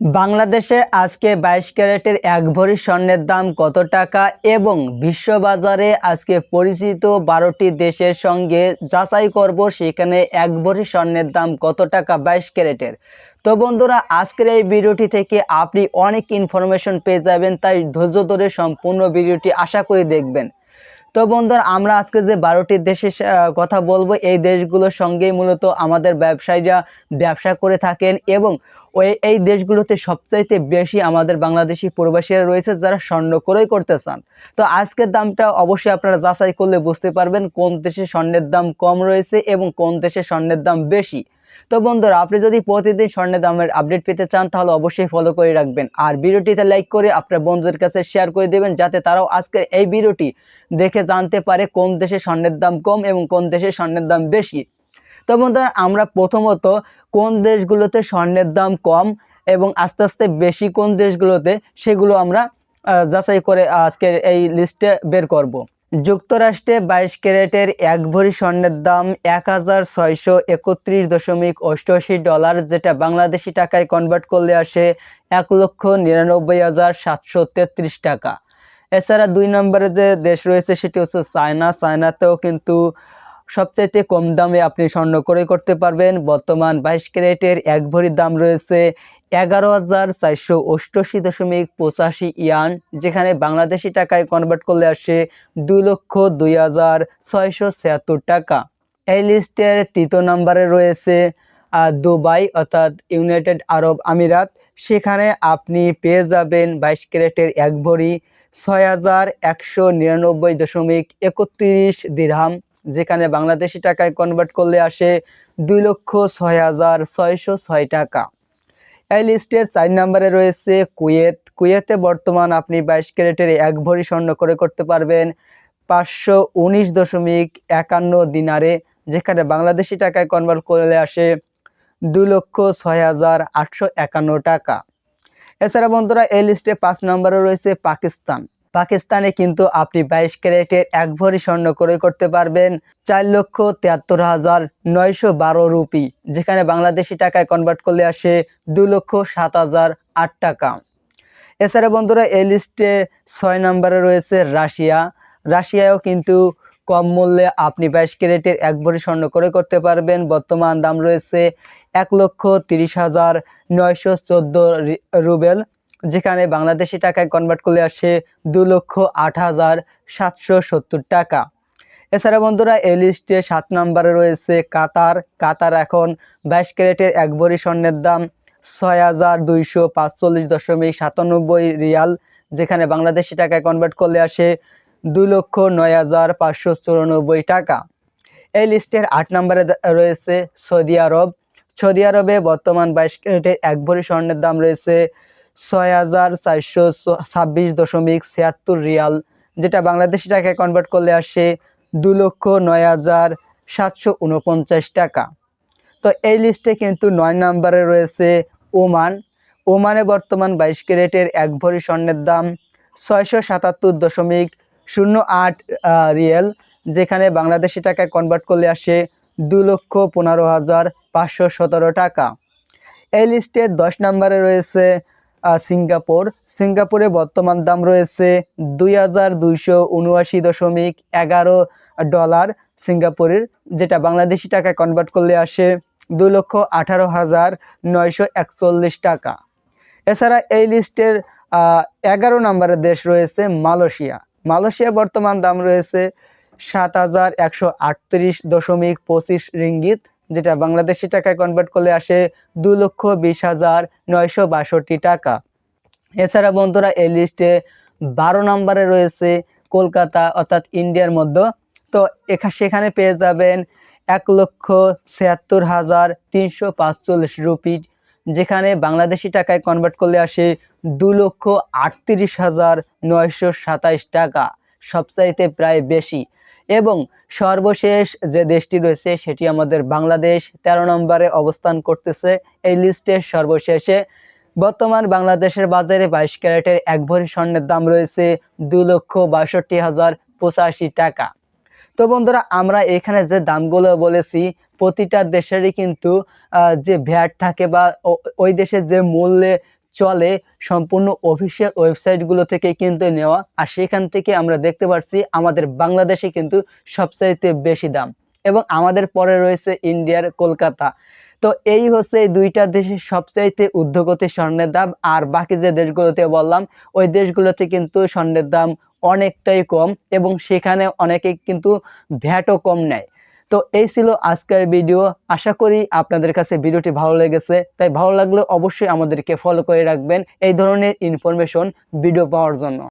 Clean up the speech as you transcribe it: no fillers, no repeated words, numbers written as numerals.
বাংলাদেশে আজকে 22 ক্যারেটের এক ভরি স্বর্ণের দাম কত টাকা এবং বিশ্ববাজারে আজকে পরিচিত 12টি দেশের সঙ্গে যাচাই করব সেখানে এক ভরি স্বর্ণের দাম কত টাকা 22 ক্যারেটের। তো বন্ধুরা, আজকের এই ভিডিওটি থেকে আপনি অনেক ইনফরমেশন পেয়ে যাবেন, তাই ধৈর্য ধরে সম্পূর্ণ ভিডিওটি আশা করি দেখবেন। তো বন্ধুরা, আমরা আজকে যে 12টি দেশের কথা বলবো, এই দেশগুলোর সঙ্গেই মূলত আমাদের ব্যবসায়ীরা ব্যবসা করে থাকেন এবং এই দেশগুলোতে সবচাইতে বেশি আমাদের বাংলাদেশি প্রবাসীরা রয়েছে যারা স্বর্ণ ক্রয় করতে চান। তো আজকের দামটা অবশ্যই আপনারা যাচাই করলে বুঝতে পারবেন কোন দেশে স্বর্ণের দাম কম রয়েছে এবং কোন দেশে স্বর্ণের দাম বেশি। তো বন্ধুরা, আপনি যদি প্রতিদিন স্বর্ণের দামের আপডেট পেতে চান তাহলে অবশ্যই ফলো করে রাখবেন, আর ভিডিওটিতে লাইক করে আপনার বন্ধুদের কাছে শেয়ার করে দেবেন যাতে তারাও আজকের এই ভিডিওটি দেখে জানতে পারে কোন দেশে স্বর্ণের দাম কম এবং কোন দেশে স্বর্ণের দাম বেশি। তো বন্ধুরা, আমরা প্রথমত কোন দেশগুলোতে স্বর্ণের দাম কম এবং আস্তে আস্তে বেশি কোন দেশগুলোতে, সেগুলো আমরা যাচাই করে আজকের এই লিস্টে বের করব। যুক্তরাষ্ট্রে 22 ক্যারেটের এক ভরি স্বর্ণের দাম 1631.88 ডলার, যেটা বাংলাদেশি টাকায় কনভার্ট করলে আসে 1,99,733 টাকা। এছাড়া 2 নম্বরে যে দেশ রয়েছে সেটি হচ্ছে চায়না। চায়নাতেও কিন্তু সবচাইতে কম দামে আপনি স্বর্ণ ক্রয় করতে পারবেন। বর্তমান 22 ক্যারেটের এক ভরির দাম রয়েছে 11,488.85 ইয়ান, যেখানে বাংলাদেশি টাকায় কনভার্ট করলে আসে 2,02,676 টাকা। এই লিস্টের 3 নম্বরে রয়েছে দুবাই অর্থাৎ ইউনাইটেড আরব আমিরাত। সেখানে আপনি পেয়ে যাবেন 22 ক্যারেটের এক ভরি 6,199.31 দিরহাম, যেখানে বাংলাদেশি টাকায় কনভার্ট করলে আসে 2,06,606 টাকা। এই লিস্টের 4 নম্বরে রয়েছে কুয়েত। কুয়েতে বর্তমান আপনি 22 ক্যারেটের এক ভরি স্বর্ণ ক্রয় করতে পারবেন 519.51 দিনারে, যেখানে বাংলাদেশি টাকায় কনভার্ট করলে আসে 2,06,851 টাকা। এছাড়া বন্ধুরা, এই লিস্টে 5 নম্বরে রয়েছে পাকিস্তান। পাকিস্তানে কিন্তু আপনি 22 ক্যারেটের এক ভরি স্বর্ণ ক্রয় করতে পারবেন 4,73,912 রুপি, যেখানে বাংলাদেশি টাকায় কনভার্ট করলে আসে 2,07,008 টাকা। এছাড়া বন্ধুরা, এই লিস্টে 6 নম্বরে রয়েছে রাশিয়া। রাশিয়ায়ও কিন্তু কম মূল্যে আপনি 22 ক্যারেটের এক ভরি স্বর্ণ ক্রয় করতে পারবেন। বর্তমান দাম রয়েছে 1,30,914 রুবেল, যেখানে বাংলাদেশি টাকায় কনভার্ট করলে আসে 2,08,770 টাকা। এছাড়া বন্ধুরা, এই লিস্টে 7 নম্বরে রয়েছে কাতার। কাতার এখন 22 ক্যারেটের এক ভরি স্বর্ণের দাম 6,245.97 রিয়াল, যেখানে বাংলাদেশি টাকায় কনভার্ট করলে আসে 2,09,594 টাকা। এই লিস্টের 8 নম্বরে রয়েছে সৌদি আরব। সৌদি আরবে বর্তমান 22 ক্যারেটের এক ভরি স্বর্ণের দাম রয়েছে 6,426.76 রিয়াল, যেটা বাংলাদেশি টাকায় কনভার্ট করলে আসে 2,09,749 টাকা। তো এই লিস্টে কিন্তু 9 নম্বরে রয়েছে ওমান। ওমানে বর্তমান 22 ক্যারেটের এক ভরি স্বর্ণের দাম 677.08 রিয়াল, যেখানে বাংলাদেশি টাকায় কনভার্ট করলে আসে 2,15,517 টাকা। এই লিস্টে 10 নম্বরে রয়েছে সিঙ্গাপুর। সিঙ্গাপুরে বর্তমান দাম রয়েছে 2,279.11 ডলার সিঙ্গাপুরের, যেটা বাংলাদেশি টাকায় কনভার্ট করলে আসে 2,18,941 টাকা। এছাড়া এই লিস্টের 11 নম্বরের দেশ রয়েছে মালয়েশিয়া। মালয়েশিয়া বর্তমান দাম রয়েছে 7,138.25 রিঙ্গিত, যেটা বাংলাদেশি টাকায় কনভার্ট করলে আসে 2,20,962 টাকা। এছাড়া বন্ধুরা, এই লিস্টে 12 নম্বরে রয়েছে কলকাতা অর্থাৎ ইন্ডিয়ার মধ্যে। তো সেখানে পেয়ে যাবেন 1,76,345 রুপি, যেখানে বাংলাদেশি টাকায় কনভার্ট করলে আসে 2,38,927 টাকা, সবচাইতে প্রায় বেশি। এবং সর্বশেষ যে দেশটি রয়েছে সেটি আমাদের বাংলাদেশ 13 নম্বরে অবস্থান করতেছে এই লিস্টের সর্বশেষে। বর্তমান বাংলাদেশের বাজারে 22 ক্যারেটের এক ভরি স্বর্ণের দাম রয়েছে 2,62,085 টাকা। তো বন্ধুরা, আমরা এখানে যে দামগুলো বলেছি প্রতিটা দেশেরই কিন্তু যে ভ্যাট থাকে বা ওই দেশে যে মূল্যে চলে সম্পূর্ণ অফিসিয়াল ওয়েবসাইটগুলো থেকে কিন্তু নেওয়া, আর সেখান থেকে আমরা দেখতে পাচ্ছি আমাদের বাংলাদেশে কিন্তু সবচাইতে বেশি দাম, এবং আমাদের পরে রয়েছে ইন্ডিয়ার কলকাতা। তো এই হচ্ছে এই দুইটা দেশের সবচাইতে ঊর্ধ্বগতি স্বর্ণের দাম। আর বাকি যে দেশগুলোতে বললাম ওই দেশগুলোতে কিন্তু স্বর্ণের দাম অনেকটাই কম, এবং সেখানে অনেকে কিন্তু ভ্যাটও কম নেয়। তো এই ছিল আজকের ভিডিও। আশা করি আপনাদের কাছে ভিডিওটি ভালো লেগেছে। তাই ভালো লাগলে অবশ্যই আমাদেরকে ফলো করে রাখবেন এই ধরনের ইনফরমেশন ভিডিও পাওয়ার জন্য।